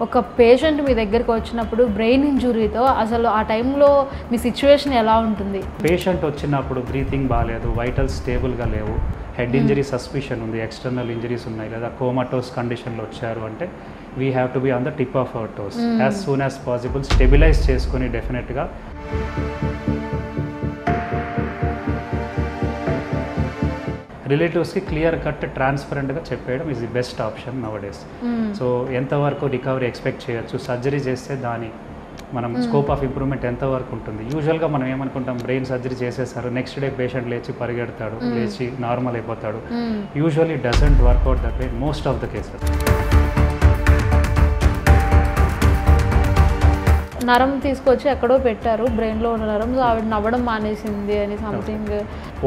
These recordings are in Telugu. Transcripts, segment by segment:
ఒక పేషెంట్ మీ దగ్గరికి వచ్చినప్పుడు బ్రెయిన్ ఇంజురీతో అసలు ఆ టైంలో మీ సిచ్యువేషన్ ఎలా ఉంటుంది? పేషెంట్ వచ్చినప్పుడు బ్రీతింగ్ బాగాలేదు, వైటల్స్ స్టేబుల్గా లేవు, హెడ్ ఇంజరీ సస్పిషన్ ఉంది, ఎక్స్టర్నల్ ఇంజరీస్ ఉన్నాయి, లేదా కోమాటోస్ కండిషన్లో వచ్చారు అంటే we have to be on the tip of our toes as soon as possible stabilize చేసుకొని డెఫినెట్గా రిలేటివ్స్కి క్లియర్ కట్ ట్రాన్స్పరెంట్గా చెప్పేయడం is the best option nowadays. So ఎంతవరకు రికవరీ ఎక్స్పెక్ట్ చేయొచ్చు, సర్జరీ చేస్తే దాని మనం స్కోప్ ఆఫ్ ఇంప్రూవ్మెంట్ ఎంతవరకు ఉంటుంది. యూజువల్గా మనం ఏమనుకుంటాం, బ్రెయిన్ సర్జరీ చేసేసారు, నెక్స్ట్ డే పేషెంట్ లేచి పరిగెడతాడు, లేచి నార్మల్ అయిపోతాడు. Usually doesn't work out that way most of the cases. నరం తీసుకొచ్చి ఎక్కడో పెట్టారు, బ్రెయిన్లో ఉన్న నరం, సో ఆవిడ నవ్వడం మానేసింది అని సంథింగ్.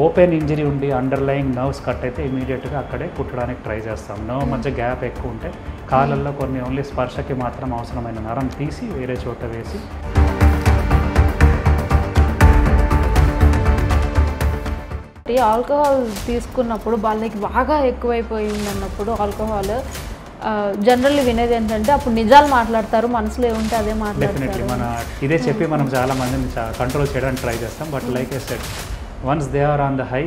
ఓపెన్ ఇంజరీ ఉండి అండర్లయింగ్ నర్వ్స్ కట్ అయితే ఇమీడియట్గా అక్కడే కుట్టడానికి ట్రై చేస్తాం. నర్వ్ మధ్య గ్యాప్ ఎక్కువ ఉంటే కాళ్ళల్లో కొన్ని ఓన్లీ స్పర్శకి మాత్రం అవసరమైన నరం తీసి వేరే చోట వేసి ఆల్కహాల్ తీసుకున్నప్పుడు వాళ్ళకి బాగా ఎక్కువైపోయింది అన్నప్పుడు ఆల్కహాల్ జనరల్లీ వినేది ఏంటంటే అప్పుడు నిజాలు మాట్లాడతారు, మనసులో ఏముంటే అదే మాట్లాడతారు. డెఫినెట్లీ మన ఇదే చెప్పి మనం చాలా మందిని కంట్రోల్ చేయడానికి ట్రై చేస్తాం. But like I said, once they are on the high.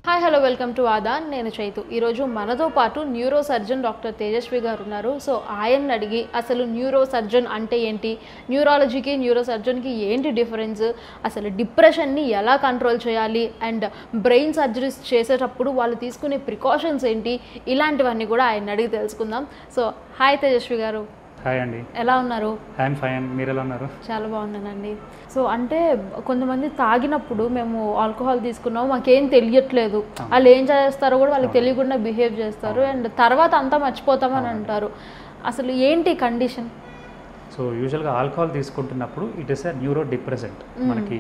Hi hello, welcome to Aadhan. నేను చైతు. ఈరోజు మనతో పాటు న్యూరో సర్జన్ డాక్టర్ తేజస్వి గారు ఉన్నారు. సో ఆయన్ని అడిగి అసలు న్యూరో సర్జన్ అంటే ఏంటి, న్యూరాలజీకి న్యూరో సర్జన్కి ఏంటి డిఫరెన్స్, అసలు డిప్రెషన్ని ఎలా కంట్రోల్ చేయాలి, అండ్ బ్రెయిన్ సర్జరీస్ చేసేటప్పుడు వాళ్ళు తీసుకునే ప్రికాషన్స్ ఏంటి, ఇలాంటివన్నీ కూడా ఆయన అడిగి తెలుసుకుందాం. సో హాయ్ తేజస్వి గారు. హాయ్ అండి. ఎలా ఉన్నారు? ఐఎమ్ ఫైన్, మీరు ఎలా ఉన్నారు? చాలా బాగున్నానండి. సో అంటే కొంతమంది తాగినప్పుడు మేము ఆల్కహాల్ తీసుకున్నాము, మాకేం తెలియట్లేదు, వాళ్ళు ఏం చేస్తారో కూడా వాళ్ళకి తెలియకుండా బిహేవ్ చేస్తారు, అండ్ తర్వాత అంతా మర్చిపోతామని అంటారు. అసలు ఏంటి కండిషన్? సో యూజువల్గా ఆల్కహాల్ తీసుకుంటున్నప్పుడు it is a neuro depressant. మనకి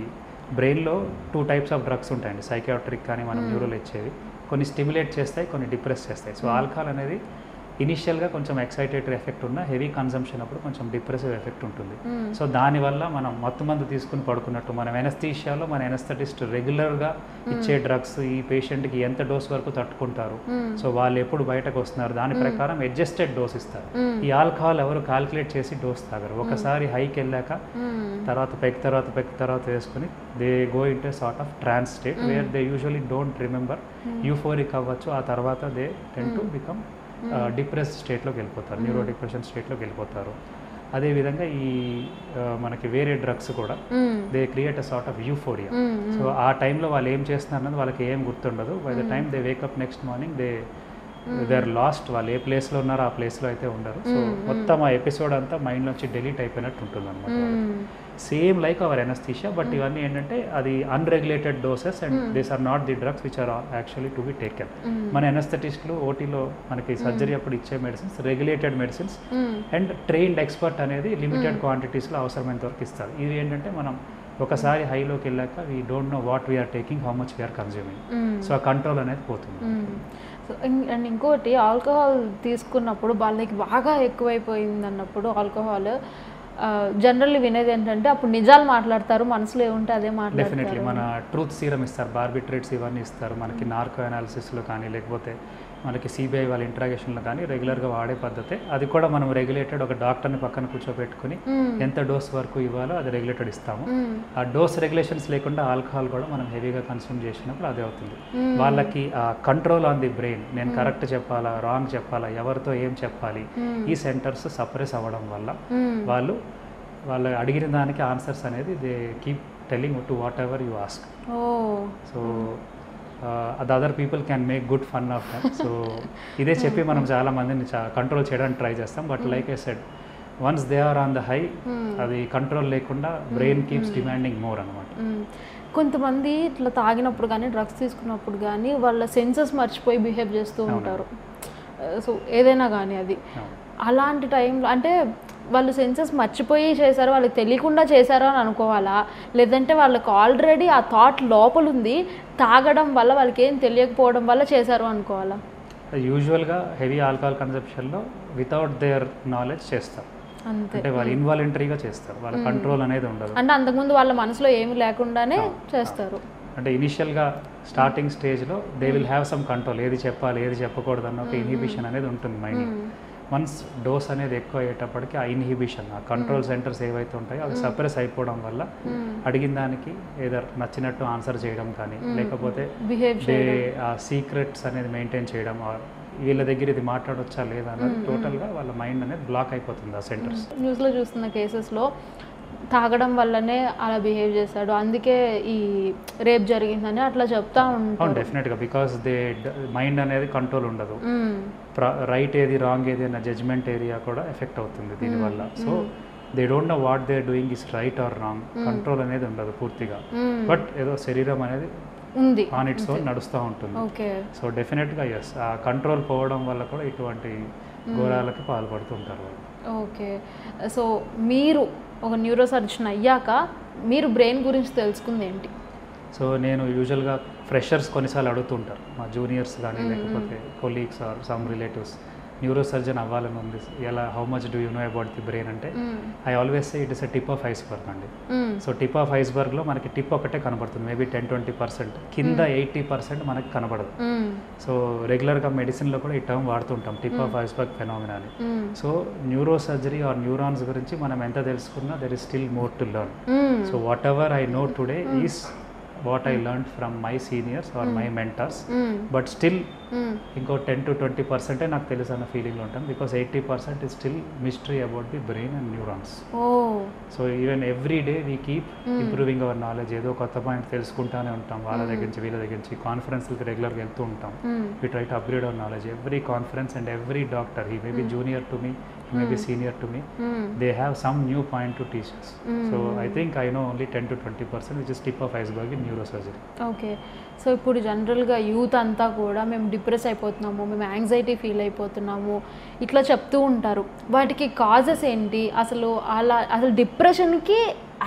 బ్రెయిన్లో 2 టైప్స్ ఆఫ్ డ్రగ్స్ ఉంటాయండి, సైకియాట్రిక్ కానీ మనం న్యూరోలో ఇచ్చేవి. కొన్ని స్టిమ్యులేట్ చేస్తాయి, కొన్ని డిప్రెస్ చేస్తాయి. సో ఆల్కహాల్ అనేది ఇనిషియల్గా కొంచెం ఎక్సైటేటరీ ఎఫెక్ట్ ఉన్న హెవీ కన్సంప్షన్ అప్పుడు కొంచెం డిప్రెసివ్ ఎఫెక్ట్ ఉంటుంది. సో దానివల్ల మనం మత్తు మందు తీసుకుని పడుకున్నట్టు, మనం ఎనస్థీషియాలో మన ఎనస్థెటిస్ట్ రెగ్యులర్గా ఇచ్చే డ్రగ్స్ ఈ పేషెంట్కి ఎంత డోస్ వరకు తట్టుకుంటారు, సో వాళ్ళు ఎప్పుడు బయటకు వస్తున్నారు దాని ప్రకారం అడ్జస్టెడ్ డోస్ ఇస్తారు. ఈ ఆల్కహాల్ ఎవరు కాల్కులేట్ చేసి డోస్ తాగరు. ఒకసారి హైకి వెళ్ళాక తర్వాత పెక్ వేసుకుని they go into sort of trance state where they usually don't remember, euphoric అవ్వచ్చు, ఆ తర్వాత they tend to become depress స్టేట్లోకి వెళ్ళిపోతారు, న్యూరో డిప్రెషన్ స్టేట్లోకి వెళ్ళిపోతారు. అదేవిధంగా ఈ మనకి వేరే డ్రగ్స్ కూడా they create a sort of euphoria. So ఆ టైంలో వాళ్ళు ఏం చేస్తున్నారు అన్నది వాళ్ళకి ఏం గుర్తుండదు. By the time they wake up next morning they are lost. వాళ్ళు ఏ ప్లేస్లో ఉన్నారో ఆ ప్లేస్లో అయితే ఉండరు. సో మొత్తం ఆ ఎపిసోడ్ అంతా మైండ్ నుంచి డిలీట్ అయిపోయినట్టు ఉంటుంది అనమాట. Same like our anaesthesia, but ఇవన్నీ ఏంటంటే అది unregulated doses and these are not the drugs which are actually to be taken. మన ఎనస్థెటిస్టులు ఓటీలో మనకి సర్జరీ అప్పుడు ఇచ్చే medicines regulated medicines and trained expert అనేది లిమిటెడ్ క్వాంటిటీస్లో అవసరమైనంత వరకు ఇస్తారు. ఇది ఏంటంటే మనం ఒకసారి హైలోకి వెళ్ళాక we don't know what we're taking, how much we're consuming. So ఆ కంట్రోల్ అనేది పోతుంది. సో అండ్ ఇంకోటి, ఆల్కహాల్ తీసుకున్నప్పుడు వాళ్ళకి బాగా ఎక్కువైపోయింది అన్నప్పుడు ఆల్కహాల్ జనరల్లీ వినేది ఏంటంటే అప్పుడు నిజాలు మాట్లాడతారు, మనసులో ఏముంటే అదే మాట్లాడతారు. డెఫినెట్లీ మన ట్రూత్ సీరం ఇస్తారు, బార్బిట్రేట్స్ ఇవన్నీ ఇస్తారు. మనకి నార్కో అనాలిసిస్లో కానీ లేకపోతే మనకి సిబిఐ వాళ్ళ ఇంట్రాగేషన్లో కానీ రెగ్యులర్గా వాడే పద్ధతే. అది కూడా మనం రెగ్యులేటెడ్ ఒక డాక్టర్ని పక్కన కూర్చోబెట్టుకుని ఎంత డోస్ వరకు ఇవ్వాలో అది రెగ్యులేటెడ్ ఇస్తాము. ఆ డోస్ రెగ్యులేషన్స్ లేకుండా ఆల్కహాల్ కూడా మనం హెవీగా కన్స్యూమ్ చేసినప్పుడు అదే అవుతుంది. వాళ్ళకి ఆ కంట్రోల్ ఆన్ ది బ్రెయిన్, నేను కరెక్ట్ చెప్పాలా రాంగ్ చెప్పాలా, ఎవరితో ఏం చెప్పాలి, ఈ సెంటర్స్ సప్రెస్ అవ్వడం వల్ల వాళ్ళు అడిగిన దానికి ఆన్సర్స్ అనేది they keep telling to whatever you ask. So the other people can make good fun of them. So ఇదే చెప్పి మనం చాలా మందిని కంట్రోల్ చేయడానికి ట్రై చేస్తాం. But like I said, once they are on the high, అది కంట్రోల్ లేకుండా బ్రెయిన్ కీప్స్ డిమాండింగ్ మోర్ అనమాట. కొంతమంది ఇట్లా తాగినప్పుడు కానీ డ్రగ్స్ తీసుకున్నప్పుడు కానీ వాళ్ళ సెన్సెస్ మర్చిపోయి బిహేవ్ చేస్తూ ఉంటారు. సో ఏదైనా కానీ అది అలాంటి టైంలో అంటే వాళ్ళు సెన్సెస్ మర్చిపోయి చేశారు, వాళ్ళకి తెలియకుండా చేశారు అని అనుకోవాలా, లేదంటే వాళ్ళకి ఆల్రెడీ ఆ థాట్ లోపల ఉంది, తాగడం వల్ల వాళ్ళకి ఏం తెలియకపోవడం వల్ల చేశారు అనుకోవాలా? యూజువల్గా హెవీ ఆల్కహాల్ కన్సెప్షన్లో వితౌట్ దేర్ నాలెడ్జ్ చేస్తారు, అంటే వాళ్ళు ఇన్వాలంటరీగా చేస్తారు, వాళ్ళ కంట్రోల్ అనేది ఉండదు. అంటే అంతకుముందు వాళ్ళ మనసులో ఏమి లేకుండానే చేస్తారు. అంటే ఇనిషియల్గా స్టార్టింగ్ స్టేజ్లో they will have some control, ఏది చెప్పాలి ఏది చెప్పకూడదు అన్న ఒక ఇన్హిబిషన్ అనేది ఉంటుంది మైండ్. వన్స్ డోస్ అనేది ఎక్కువ అయ్యేటప్పటికి ఆ ఇన్హిబిషన్, ఆ కంట్రోల్ సెంటర్స్ ఏవైతే ఉంటాయో అవి సప్రెస్ అయిపోవడం వల్ల అడిగిన దానికి ఏదో నచ్చినట్టు ఆన్సర్ చేయడం కానీ, లేకపోతే ఆ సీక్రెట్స్ అనేది మెయింటైన్ చేయడం, వీళ్ళ దగ్గర ఇది మాట్లాడొచ్చా లేదా అన్నది టోటల్గా వాళ్ళ మైండ్ అనేది బ్లాక్ అయిపోతుంది ఆ సెంటర్స్. న్యూస్లో చూస్తున్న కేసెస్లో తాగడం వల్లనే అలా బిహేవ్ చేశాడు, అందుకే ఈ రేప్ జరిగిందని అట్లా చెప్తా ఉంటారు. డెఫినెట్గా, బికాస్ మైండ్ అనేది కంట్రోల్ ఉండదు. రైట్ ఏది రాంగ్ ఏది అన్న జడ్జ్మెంట్ ఏరియా కూడా ఎఫెక్ట్ అవుతుంది దీనివల్ల. So they don't know what they doing is right are wrong, control అనేది ఉండదు పూర్తిగా. బట్ ఏదో శరీరం అనేది ఉంది ఆన్ ఇట్స్ ఓన్ నడుస్తూ ఉంటుంది. సో డెఫినెట్గా ఎస్, ఆ కంట్రోల్ పోవడం వల్ల కూడా ఇటువంటి ఘోరాలకి పాల్పడుతుంటారు వాళ్ళు. ఓకే, సో మీరు ఒక న్యూరో సర్జన్ అయ్యాక మీరు బ్రెయిన్ గురించి తెలుసుకుంది ఏంటి? సో నేను యూజువల్గా ఫ్రెషర్స్ కొన్నిసార్లు అడుగుతుంటారు, మా జూనియర్స్ కానీ లేకపోతే colleagues or some relatives, neuro surgeon అవ్వాలని ఉంది, ఎలా, how much do you know about the brain అంటే I always say it is a tip of iceberg అండి. సో టిప్ ఆఫ్ ఐస్బర్గ్లో మనకి టిప్ ఒకటే కనబడుతుంది, మేబీ 10-20%, కింద 80% మనకి కనబడదు. సో రెగ్యులర్గా మెడిసిన్లో కూడా ఈ టర్మ్ వాడుతుంటాం, టిప్ ఆఫ్ ఐస్బర్గ్ ఫెనామినా అని. So neuro surgery or neurons గురించి మనం ఎంత తెలుసుకున్నా there is still more to learn. So whatever I know today is what I learned from my seniors or my mentors, but still ఇంకో 10-20% నాకు తెలుసు అన్న ఫీలింగ్లో ఉంటాను, because 80% is still mystery about the brain and neurons. So even every day we keep improving our knowledge, ఏదో కొత్త పాయింట్ తెలుసుకుంటానే ఉంటాం, వాళ్ళ దగ్గర నుంచి వీళ్ళ దగ్గర నుంచి. కాన్ఫరెన్స్కి రెగ్యులర్గా వెళ్తూ ఉంటాం, we try to upgrade our knowledge. Every conference and every doctor, he may be junior to me, he may be senior to me, they have some new point to teach us. So I think I know only 10-20%, which is tip of iceberg in neurosurgery. Okay, so ఇప్పుడు జనరల్గా యూత్ అంతా కూడా మేము డిప్రెస్ అయిపోతున్నాము, మేము యాంగ్జైటీ ఫీల్ అయిపోతున్నాము ఇట్లా చెప్తూ ఉంటారు. వాటికి కాజెస్ ఏంటి, అసలు డిప్రెషన్కి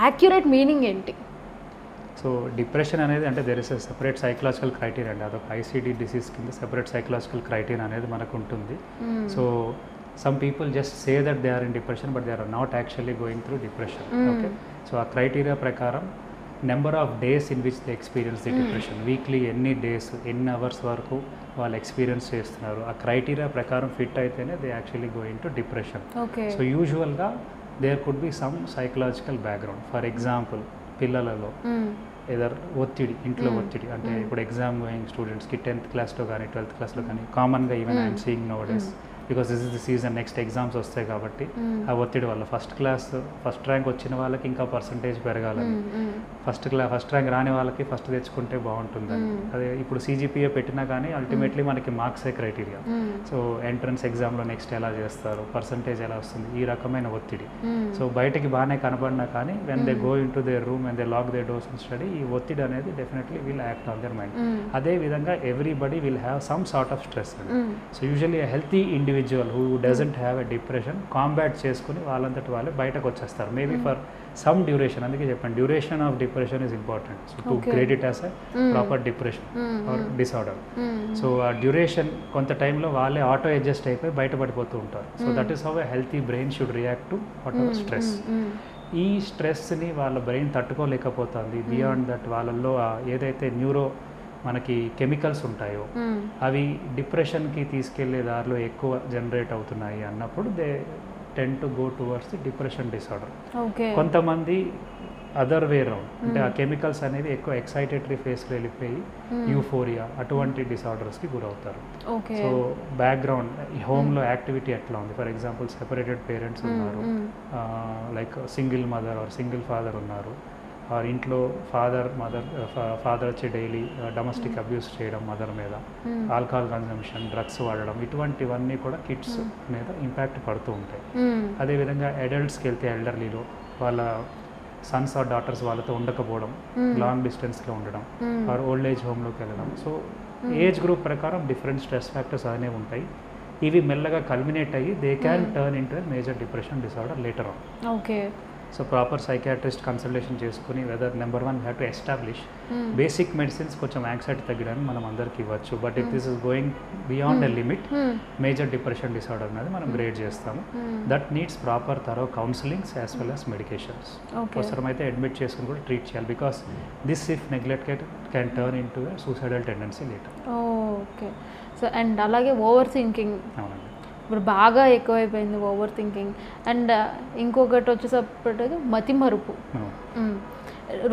యాక్యురేట్ మీనింగ్ ఏంటి? సో డిప్రెషన్ అనేది అంటే there is a separate psychological criteria అండి, అదొక ఐసీడీ డిసీజ్ కింద సెపరేట్ సైకలాజికల్ క్రైటీరియా అనేది మనకు ఉంటుంది. So some people just say that they are in depression, but they are not actually going through depression. Okay, so ఆ criteria ప్రకారం number of days in which they experience the depression, weekly ఎన్ని డేస్ ఎన్ని అవర్స్ వరకు వాళ్ళు ఎక్స్పీరియన్స్ చేస్తున్నారు, ఆ క్రైటీరియా ప్రకారం ఫిట్ అయితేనే they actually going to depression. So యూజువల్గా there could be some psychological background. For example పిల్లలలో ఏదర్ ఒత్తిడి, ఇంట్లో ఒత్తిడి, అంటే ఇప్పుడు ఎగ్జామ్ గోయింగ్ స్టూడెంట్స్కి 10th క్లాస్లో కానీ 12th క్లాస్లో కానీ కామన్గా even I'm seeing now days, because this is the season, next exams వస్తాయి కాబట్టి ఆ ఒత్తిడి వల్ల ఫస్ట్ ర్యాంక్ వచ్చిన వాళ్ళకి ఇంకా పర్సంటేజ్ పెరగాలని, ఫస్ట్ ర్యాంక్ రాని వాళ్ళకి ఫస్ట్ తెచ్చుకుంటే బాగుంటుందని. అదే ఇప్పుడు CGPA పెట్టినా కానీ అల్టిమేట్లీ మనకి మార్క్సే క్రైటీరియా. సో ఎంట్రన్స్ ఎగ్జామ్లో నెక్స్ట్ ఎలా చేస్తారు, పర్సంటేజ్ ఎలా వస్తుంది, ఈ రకమైన ఒత్తిడి. సో బయటకి బాగానే కనబడినా కానీ when they go into their room and they lock the doors and study, ఈ ఒత్తిడి అనేది definitely will act on their mind. అదే విధంగా everybody will have some sort of stress అండి. So usually healthy individual who doesn't have a depression combat చేసుకుని వాళ్ళంతటి వాళ్ళే బయటకు వచ్చేస్తారు, మేబీ ఫర్ సమ్ డ్యూరేషన్. అందుకే చెప్పండి, duration of depression is important. So to grade it as a proper depression are disorder. So ఆ డ్యూరేషన్ కొంత టైంలో వాళ్ళే ఆటో అడ్జస్ట్ అయిపోయి బయటపడిపోతూ ఉంటారు. So that is how a healthy brain should react to what ever stress. ఈ స్ట్రెస్ని వాళ్ళ బ్రెయిన్ తట్టుకోలేకపోతుంది. బియాండ్ దట్ వాళ్ళల్లో ఏదైతే న్యూరో మనకి కెమికల్స్ ఉంటాయో అవి డిప్రెషన్కి తీసుకెళ్లే దారిలో ఎక్కువ జనరేట్ అవుతున్నాయి అన్నప్పుడు they tend to go towards the depression disorder. కొంతమంది అదర్ వే రౌండ్, అంటే ఆ కెమికల్స్ అనేవి ఎక్కువ ఎక్సైటేటరీ ఫేస్లో వెళ్ళిపోయి యూఫోరియా అటువంటి డిసార్డర్స్కి గురవుతారు. సో బ్యాక్గ్రౌండ్ హోమ్లో యాక్టివిటీ ఎట్లా ఉంది, ఫర్ ఎగ్జాంపుల్ సెపరేటెడ్ పేరెంట్స్ ఉన్నారు, like single mother are single father ఉన్నారు, ఆర్ ఇంట్లో ఫాదర్ వచ్చి డైలీ డొమెస్టిక్ అబ్యూస్ చేయడం మదర్ మీద, ఆల్కహాల్ కన్జంప్షన్, డ్రగ్స్ వాడడం, ఇటువంటివన్నీ కూడా కిడ్స్ మీద ఇంపాక్ట్ పడుతూ ఉంటాయి. అదేవిధంగా అడల్ట్స్కి వెళ్తే ఎల్డర్లీలో వాళ్ళ సన్స్ ఆర్ డాటర్స్ వాళ్ళతో ఉండకపోవడం, లాంగ్ డిస్టెన్స్లో ఉండడం, ఆర్ ఓల్డ్ ఏజ్ హోమ్లోకి వెళ్ళడం. సో ఏజ్ గ్రూప్ ప్రకారం డిఫరెంట్ స్ట్రెస్ ఫ్యాక్టర్స్ అనేవి ఉంటాయి. ఇవి మెల్లగా కల్మినేట్ అయ్యి they can turn into major depression disorder later on. Okay, so proper psychiatrist consultation చేసుకుని whether number 1 have to establish basic medicines కొంచెం యాంగ్జైటీ తగ్గడానికి మనం అందరికీ ఇవ్వచ్చు. But if this is going beyond a limit major depression disorder అనేది మనం గ్రేడ్ చేస్తాము. That needs proper thorough counsellings as well as medications. అవసరమైతే అడ్మిట్ చేసుకుని కూడా ట్రీట్ చేయాలి. Because this if neglected can turn in to suicidal tendency later. Okay. So and అలాగే ఓవర్ థింకింగ్ అవునండి, ఇప్పుడు బాగా ఎక్కువైపోయింది ఓవర్ థింకింగ్. అండ్ ఇంకొకటి వచ్చేసప్పటికి మతిమరుపు.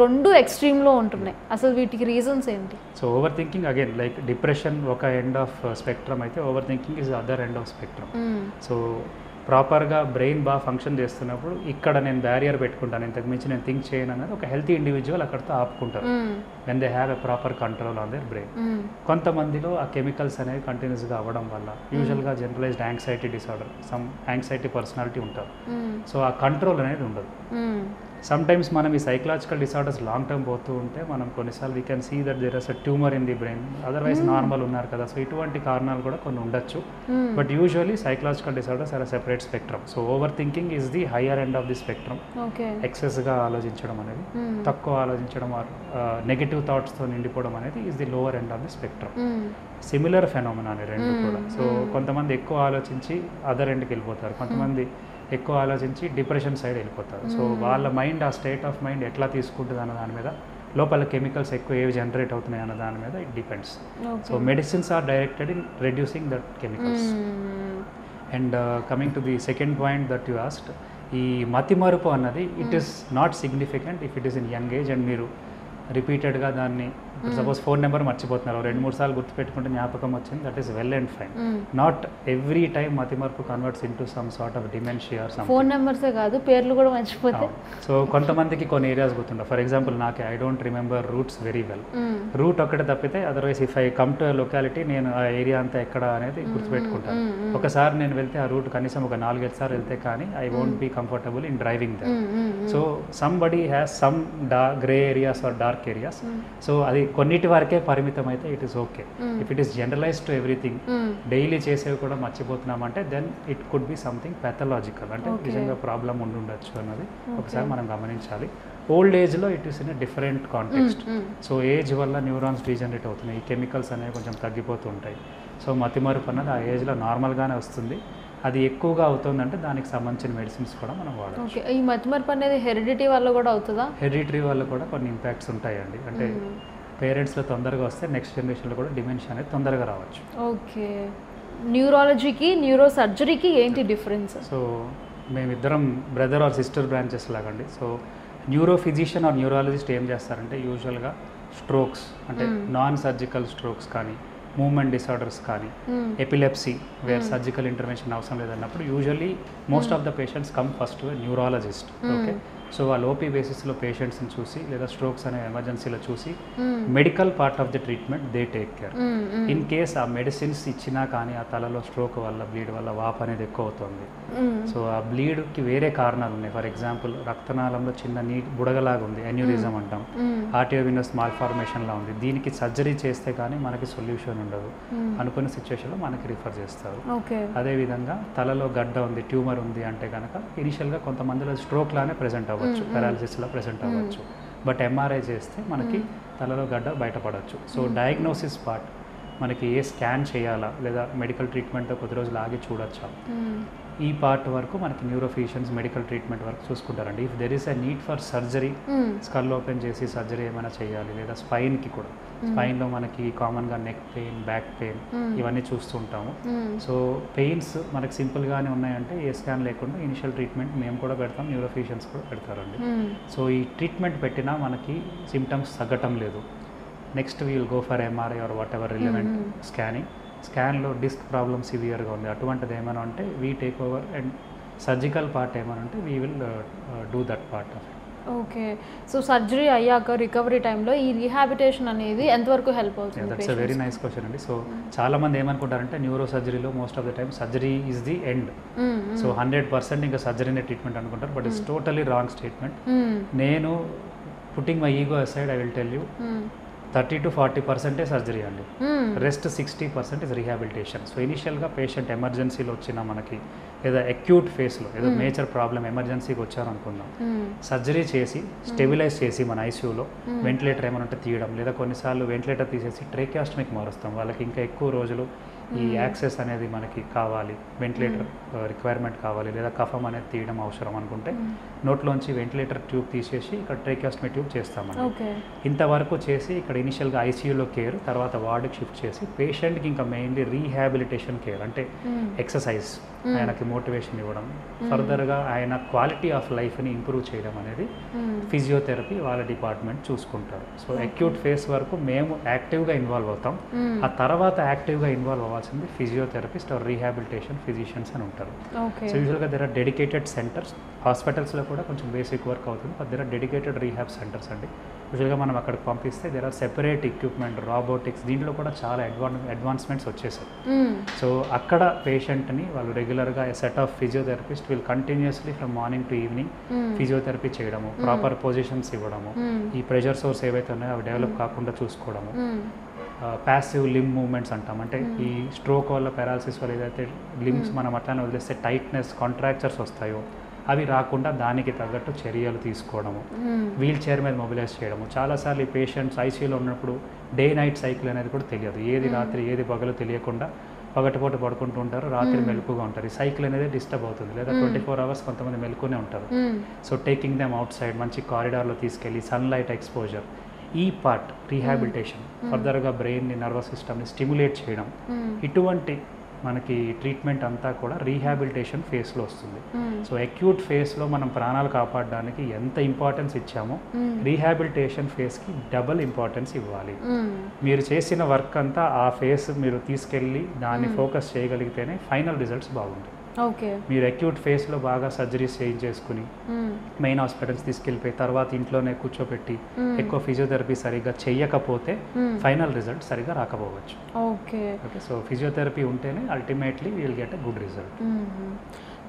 రెండు ఎక్స్ట్రీమ్లో ఉంటున్నాయి. అసలు వీటికి రీజన్స్ ఏంటి? So over thinking again like depression ఒక ఎండ్ ఆఫ్ స్పెక్ట్రమ్ అయితే over thinking is other end of spectrum. So ప్రాపర్గా బ్రెయిన్ బాగా ఫంక్షన్ చేస్తున్నప్పుడు ఇక్కడ నేను బ్యారియర్ పెట్టుకుంటాను, ఇంతకు మించి నేను థింక్ చేయను అనేది ఒక హెల్తీ ఇండివిజువల్ అక్కడితో ఆపుకుంటారు when they have a proper control on their brain. కొంతమందిలో ఆ కెమికల్స్ అనేవి కంటిన్యూస్గా అవ్వడం వల్ల యూజువల్గా generalized anxiety disorder, some anxiety personality ఉంటారు. సో ఆ కంట్రోల్ అనేది ఉండదు. సమ్ టైమ్స్ మనం ఈ సైకలాజికల్ డిసార్డర్స్ లాంగ్ టర్మ్ పోతూ ఉంటే మనం కొన్నిసార్లు we can see that there is a tumour in the brain, otherwise normal ఉన్నారు కదా. సో ఇటువంటి కారణాలు కూడా కొన్ని ఉండొచ్చు. But usually psychological disorders are separate spectrum. So over thinking is the higher end of the spectrum. ఎక్సెస్గా ఆలోచించడం అనేది, తక్కువ ఆలోచించడం, నెగిటివ్ థాట్స్తో నిండిపోవడం అనేది is the lower end of the spectrum. Similar phenomena రెండు కూడా. సో కొంతమంది ఎక్కువ ఆలోచించి అదర్ ఎండ్కి వెళ్ళిపోతారు, కొంతమంది ఎక్కువ ఆలోచించి డిప్రెషన్ సైడ్ వెళ్ళిపోతారు. సో వాళ్ళ మైండ్, ఆ స్టేట్ ఆఫ్ మైండ్ ఎట్లా తీసుకుంటుంది అన్న దాని మీద, లోపల కెమికల్స్ ఎక్కువ ఏవి జనరేట్ అవుతున్నాయి అన్న దాని మీద it depends. So medicines are directed in reducing that chemicals. And coming to the second point that you asked, ఈ మతిమరుపు అన్నది it is not significant if it is in young age. And మీరు రిపీటెడ్గా దాన్ని సపోజ్ ఫోన్ నెంబర్ మర్చిపోతున్నారు, 2-3 సార్లు గుర్తుపెట్టుకుంటే జ్ఞాపకం వచ్చింది, that is well and fine. Not every time మతిమరుపు converts into some sort of dementia or something. Phone నెంబర్సే కాదు, పేర్లు కూడా మర్చిపోతాయి. సో కొంతమందికి కొన్ని ఏరియాస్ గుర్తుండవు. ఫర్ ఎగ్జాంపుల్ నాకు I don't remember routes very well. Route ఒక్కటే తప్పితే otherwise if I come to locality నేను ఆ ఏరియా అంతా ఎక్కడ అనేది గుర్తుపెట్టుకుంటాను. ఒకసారి నేను వెళ్తే ఆ రూట్ కనీసం ఒక 4-5 సార్లు వెళ్తే కానీ I won't be comfortable in driving that. So somebody has some grey areas or dark areas. So అది కొన్నిటి వరకే పరిమితం అయితే it is okay. If it is generalize to everything, daily చేసేవి కూడా మర్చిపోతున్నామంటే then it could be something pathological, అంటే నిజంగా ప్రాబ్లం ఉండొచ్చు అన్నది ఒకసారి మనం గమనించాలి. ఓల్డ్ ఏజ్లో it is in a different context. So age వల్ల న్యూరాన్స్ డీజనరేట్ అవుతున్నాయి, ఈ కెమికల్స్ అనేవి కొంచెం తగ్గిపోతూ ఉంటాయి. సో మతిమరుపు అన్నది ఆ ఏజ్లో నార్మల్గానే వస్తుంది. అది ఎక్కువగా అవుతుందంటే దానికి సంబంధించిన మెడిసిన్స్ కూడా మనం వాడచ్చు. ఈ మతిమరుపు అనేది హెరిడిటీ వల్ల కూడా అవుతుందా? హెరిడిటరీ వల్ల కూడా కొన్ని ఇంపాక్ట్స్ ఉంటాయండి. అంటే పేరెంట్స్లో తొందరగా వస్తే నెక్స్ట్ జనరేషన్లో కూడా డిమెన్షియా అనేది తొందరగా రావచ్చు. ఓకే. న్యూరాలజీకి న్యూరో సర్జరీకి ఏంటి డిఫరెన్స్? సో మేమిద్దరం బ్రదర్ ఆర్ సిస్టర్ బ్రాంచెస్ లాగండి. So neuro physician or neurologist ఏం చేస్తారంటే యూజువల్గా స్ట్రోక్స్, అంటే నాన్ సర్జికల్ స్ట్రోక్స్ కానీ, మూమెంట్ డిసార్డర్స్ కానీ, ఎపిలెప్సీ వేర్ సర్జికల్ ఇంటర్వెన్షన్ అవసరం లేదన్నప్పుడు usually most of the patients come first to neurologist. Okay. So వాళ్ళు ఓపీ బేసిస్లో పేషెంట్స్ని చూసి లేదా స్ట్రోక్స్ అనే ఎమర్జెన్సీలో చూసి medical part of the treatment they take care. In case ఆ మెడిసిన్స్ ఇచ్చినా కానీ ఆ తలలో స్ట్రోక్ వల్ల, బ్లీడ్ వల్ల వాపు అనేది ఎక్కువ అవుతుంది. సో ఆ బ్లీడ్కి వేరే కారణాలు ఉన్నాయి. ఫర్ ఎగ్జాంపుల్ రక్తనాళంలో చిన్న బుడగలాగా ఉంది, ఎన్యూరిజం అంటాం, ఆర్టియోవినస్ మాల్ఫార్మేషన్లా ఉంది, దీనికి సర్జరీ చేస్తే కానీ మనకి సొల్యూషన్ ఉండదు అనుకున్న సిచ్యువేషన్లో మనకి రిఫర్ చేస్తారు. అదేవిధంగా తలలో గడ్డ ఉంది, ట్యూమర్ ఉంది అంటే కనుక ఇనిషియల్గా కొంతమందిలో స్ట్రోక్ లానే ప్రెజెంట్ అవ్వచ్చు, పారాలిసిస్లో ప్రెజెంట్ అవ్వచ్చు. బట్ ఎంఆర్ఐ చేస్తే మనకి తలలో గడ్డ బయటపడవచ్చు. సో డయాగ్నోసిస్ పార్ట్ మనకి ఏ స్కాన్ చేయాలా లేదా మెడికల్ ట్రీట్మెంట్తో కొద్ది రోజులు ఆగి చూడొచ్చా, ఈ పార్ట్ వరకు మనకి న్యూరోఫిజిషియన్స్ మెడికల్ ట్రీట్మెంట్ వరకు చూసుకుంటారండి. If there is a need for surgery, skull open చేసి సర్జరీ ఏమైనా చేయాలి, లేదా స్పైన్కి కూడా, స్పైన్లో మనకి కామన్గా నెక్ పెయిన్, బ్యాక్ పెయిన్ ఇవన్నీ చూస్తుంటాము. సో పెయిన్స్ మనకి సింపుల్గానే ఉన్నాయంటే ఏ స్కాన్ లేకుండా ఇనిషియల్ ట్రీట్మెంట్ మేము కూడా పెడతాం, న్యూరోఫిజిషియన్స్ కూడా పెడతారండి. సో ఈ ట్రీట్మెంట్ పెట్టినా మనకి సిమ్టమ్స్ తగ్గటం లేదు, next we will go for MRI or whatever relevant scanning. స్కాన్లో డిస్క్ ప్రాబ్లమ్ సివియర్గా ఉంది అటువంటిది ఏమైనా ఉంటే we take over, and surgical part ఏమైనా ఉంటే we will do that part of it. Okay. So surgery అయ్యాక రికవరీ టైంలో ఈ రీహాబిటేషన్ అనేది ఎంతవరకు హెల్ప్ అవుతుంది? That's a very nice question అండి. సో చాలామంది ఏమనుకుంటారంటే న్యూరో సర్జరీలో most of the time surgery is the end. So 100% ఇంకా సర్జరీనే ట్రీట్మెంట్ అనుకుంటారు, but it's totally wrong statement. నేను putting my ego aside I will tell you, 30 to 40% surgery అండి. Rest 60% is rehabilitation. సో ఇనిషియల్గా పేషెంట్ ఎమర్జెన్సీలో వచ్చిన మనకి ఏదో అక్యూట్ ఫేస్లో ఏదో మేజర్ ప్రాబ్లం ఎమర్జెన్సీకి వచ్చారనుకుందాం, సర్జరీ చేసి స్టెబిలైజ్ చేసి మన ఐసీయూలో వెంటిలేటర్ ఏమైనా ఉంటే తీయడం, లేదా కొన్నిసార్లు వెంటిలేటర్ తీసేసి ట్రేకియాస్టమీకి మారుస్తాం. వాళ్ళకి ఇంకా ఎక్కువ రోజులు ఈ యాక్సెస్ అనేది మనకి కావాలి, వెంటిలేటర్ రిక్వైర్మెంట్ కావాలి, లేదా కఫం అనేది తీయడం అవసరం అనుకుంటే నోట్లోంచి వెంటిలేటర్ ట్యూబ్ తీసేసి ఇక్కడ ట్రేకియాస్టమీ ట్యూబ్ చేస్తామండి. ఇంతవరకు చేసి ఇక్కడ ఇనిషియల్గా ఐసీయూలో కేర్, తర్వాత వార్డుకి షిఫ్ట్ చేసి పేషెంట్కి ఇంకా మెయిన్లీ రీహాబిలిటేషన్ కేర్ అంటే ఎక్సర్సైజ్, ఆయనకి మోటివేషన్ ఇవ్వడం, ఫర్దర్గా ఆయన క్వాలిటీ ఆఫ్ లైఫ్ని ఇంప్రూవ్ చేయడం అనేది ఫిజియోథెరపీ వాళ్ళ డిపార్ట్మెంట్ చూసుకుంటారు. సో అక్యూట్ ఫేస్ వరకు మేము యాక్టివ్గా ఇన్వాల్వ్ అవుతాం. ఆ తర్వాత యాక్టివ్గా ఇన్వాల్వ్ అవ్వాల్సింది ఫిజియోథెరపిస్ట్ ఆర్ రీహాబిలిటేషన్ ఫిజిషియన్స్ అని ఉంటారు. సో యూజువల్గా దెర్ ఆర్ డెడికేటెడ్ సెంటర్స్. హాస్పిటల్స్లో కూడా కొంచెం బేసిక్ వర్క్ అవుతుంది, but there are dedicated rehab centres అండి. యూజువల్గా మనం అక్కడికి పంపిస్తే there are separate equipment, robotics, దీంట్లో కూడా చాలా అడ్వాన్స్మెంట్స్ వచ్చేసాయి. సో అక్కడ పేషెంట్ని వాళ్ళు రెగ్యులర్గా set of physiotherapist will continuously from morning to evening physiotherapy చేయడము, ప్రాపర్ పొజిషన్స్ ఇవ్వడము, ఈ ప్రెషర్ సోర్స్ ఏవైతే ఉన్నాయో అవి డెవలప్ కాకుండా చూసుకోవడము, ప్యాసివ్ లిమ్ మూవ్మెంట్స్ అంటాం, అంటే ఈ స్ట్రోక్ వల్ల పారాలసిస్ వల్ల ఏదైతే లిమ్స్ మనం అట్లానే వదిలేస్తే టైట్నెస్ కాంట్రాక్చర్స్ వస్తాయో అవి రాకుండా దానికి తగ్గట్టు చర్యలు తీసుకోవడము, వీల్ చైర్ మీద మొబిలైజ్ చేయడము. చాలాసార్లు ఈ పేషెంట్స్ ఐసీయూలో ఉన్నప్పుడు డే నైట్ సైకిల్ అనేది కూడా తెలియదు, ఏది రాత్రి ఏది పగలు తెలియకుండా పగటిపూట పడుకుంటూ ఉంటారు, రాత్రి మెలకుగా ఉంటారు. ఈ సైకిల్ అనేది డిస్టర్బ్ అవుతుంది, లేదా 24 hours కొంతమంది మెలకునే ఉంటారు. So taking them out side, మంచి కారిడార్లో తీసుకెళ్ళి సన్లైట్ ఎక్స్పోజర్, ఈ పార్ట్ రీహాబిలిటేషన్, ఫర్దర్గా బ్రెయిన్ని, నర్వస్ సిస్టమ్ని స్టిమ్యులేట్ చేయడం, ఇటువంటి మనకి ట్రీట్మెంట్ అంతా కూడా రీహాబిలిటేషన్ ఫేస్లో వస్తుంది. సో అక్యూట్ ఫేస్లో మనం ప్రాణాలు కాపాడడానికి ఎంత ఇంపార్టెన్స్ ఇచ్చామో రీహాబిలిటేషన్ ఫేస్కి డబుల్ ఇంపార్టెన్స్ ఇవ్వాలి. మీరు చేసిన వర్క్ అంతా ఆ ఫేస్ మీరు తీసుకెళ్ళి దాన్ని ఫోకస్ చేయగలిగితేనే ఫైనల్ రిజల్ట్స్ బాగుంటాయి. మీరు అక్యూట్ ఫేస్లో బాగా సర్జరీస్ చేసుకుని మెయిన్ హాస్పిటల్స్ తీసుకెళ్ళిపోయి తర్వాత ఇంట్లోనే కూర్చోబెట్టి ఎక్కువ ఫిజియోథెరపీ సరిగ్గా చెయ్యకపోతే ఫైనల్ రిజల్ట్ సరిగ్గా రాకపోవచ్చు. ఓకే, సో ఫిజియోథెరపీ ఉంటేనే ultimately will get a good result.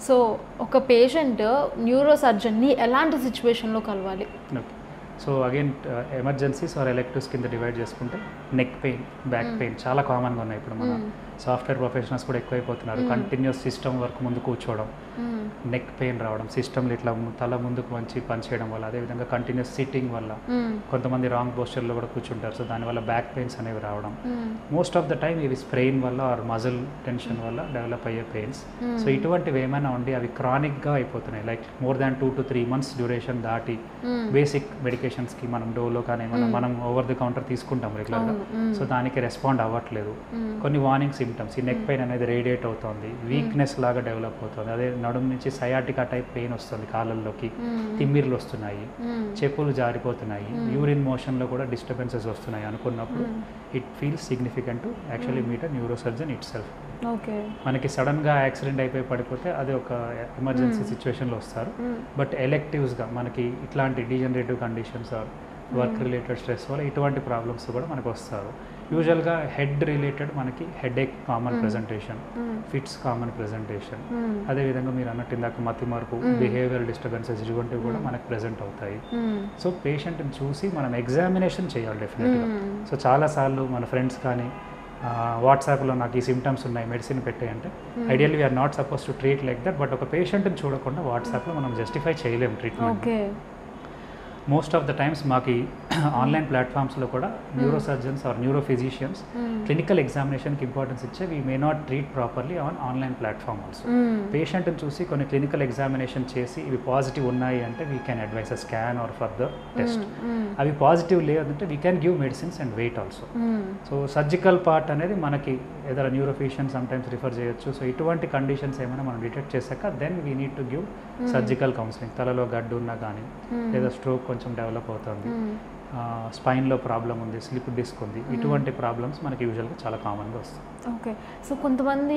So ఒక పేషెంట్ న్యూరో సర్జన్ని ఎలాంటి సిచ్యువేషన్లో కలవాలి? Okay, so again emergencies or electives కింద డివైడ్ చేసుకుంటే నెక్ పెయిన్, బ్యాక్ పెయిన్ చాలా కామన్గా ఉన్నాయి. ఇప్పుడు మన సాఫ్ట్వేర్ ప్రొఫెషనల్స్ కూడా ఎక్కువైపోతున్నారు. కంటిన్యూస్ సిస్టమ్ వర్క్ ముందు కూర్చోవడం, నెక్ పెయిన్ రావడం, సిస్టమ్లు ఇట్లా తల ముందుకు మంచి పనిచేయడం వల్ల, అదేవిధంగా కంటిన్యూస్ సిట్టింగ్ వల్ల, కొంతమంది రాంగ్ పోస్చర్లో కూడా కూర్చుంటారు, సో దానివల్ల బ్యాక్ పెయిన్స్ అనేవి రావడం. మోస్ట్ ఆఫ్ ద టైమ్ ఇవి స్ప్రెయిన్ వల్ల ఆర్ మజిల్ టెన్షన్ వల్ల డెవలప్ అయ్యే పెయిన్స్. సో ఇటువంటివి ఏమైనా ఉండి అవి క్రానిక్గా అయిపోతున్నాయి, like more than 2 to 3 months duration దాటి బేసిక్ మెడికేషన్స్కి మనం డోలో కానీ మనం ఓవర్ ది కౌంటర్ తీసుకుంటాం రెగ్యులర్గా, సో దానికి రెస్పాండ్ అవ్వట్లేదు. కొన్ని వార్నింగ్ సిమ్టమ్స్, ఈ నెక్ పెయిన్ అనేది రేడియేట్ అవుతుంది, వీక్నెస్ లాగా డెవలప్ అవుతుంది, అదే నడుము నుంచి సయాటికా టైప్ పెయిన్ వస్తుంది, కాళ్ళల్లోకి తిమ్మిర్లు వస్తున్నాయి, చెప్పులు జారిపోతున్నాయి, యూరిన్ మోషన్లో కూడా డిస్టర్బెన్సెస్ వస్తున్నాయి అనుకున్నప్పుడు it feels significant to actually meet a neuro surgeon it self. మనకి సడన్గా యాక్సిడెంట్ అయిపోయి పడిపోతే అది ఒక ఎమర్జెన్సీ సిచ్యువేషన్లో వస్తారు, బట్ ఎలెక్టివ్స్గా మనకి ఇట్లాంటి degenerative conditions or work related stress వల్ల ఇటువంటి ప్రాబ్లమ్స్ కూడా మనకు వస్తారు. యూజువల్గా హెడ్ రిలేటెడ్ మనకి headache common presentation, fits common presentation, అదేవిధంగా మీరు అన్నట్టు ఇందాక మతిమరుపు, బిహేవియర్ డిస్టర్బెన్సెస్ ఇటువంటివి కూడా మనకు ప్రెజెంట్ అవుతాయి. సో పేషెంట్ని చూసి మనం ఎగ్జామినేషన్ చేయాలి డెఫినెట్గా. సో చాలాసార్లు మన ఫ్రెండ్స్ కానీ వాట్సాప్లో నాకు ఈ సిమ్టమ్స్ ఉన్నాయి మెడిసిన్ పెట్టేయంటే ideally we're not suppose to treat like that, but ఒక పేషెంట్ని చూడకుండా వాట్సాప్లో మనం జస్టిఫై చేయలేము treatment. Most of the times మాకు ఆన్లైన్ ప్లాట్ఫామ్స్లో కూడా neuro surgeons or neuro physicians clinical ఎగ్జామినేషన్కి ఇంపార్టెన్స్ ఇచ్చే we may not treat properly on online platform also. పేషెంట్ని చూసి కొన్ని క్లినికల్ ఎగ్జామినేషన్ చేసి ఇవి పాజిటివ్ ఉన్నాయి అంటే we can advise a scan or further test. అవి పాజిటివ్ లేదంటే we can give medicines and wait also. So surgical part అనేది మనకి ఏదైనా న్యూరో ఫిజిషియన్ సమ్టైమ్స్ రిఫర్ చేయొచ్చు. సో ఇటువంటి కండిషన్స్ ఏమైనా మనం డిటెక్ట్ చేశాక then we need to give surgical counselling. తలలో గడ్డు ఉన్నా కానీ, లేదా స్ట్రోక్ కొంచెం డెవలప్ అవుతుంది, స్పైన్లో ప్రాబ్లం ఉంది, స్లిప్ డిస్క్ ఉంది, ఇటువంటి ప్రాబ్లమ్స్ మనకి యూజువల్గా చాలా కామన్గా వస్తాయి. ఓకే, సో కొంతమంది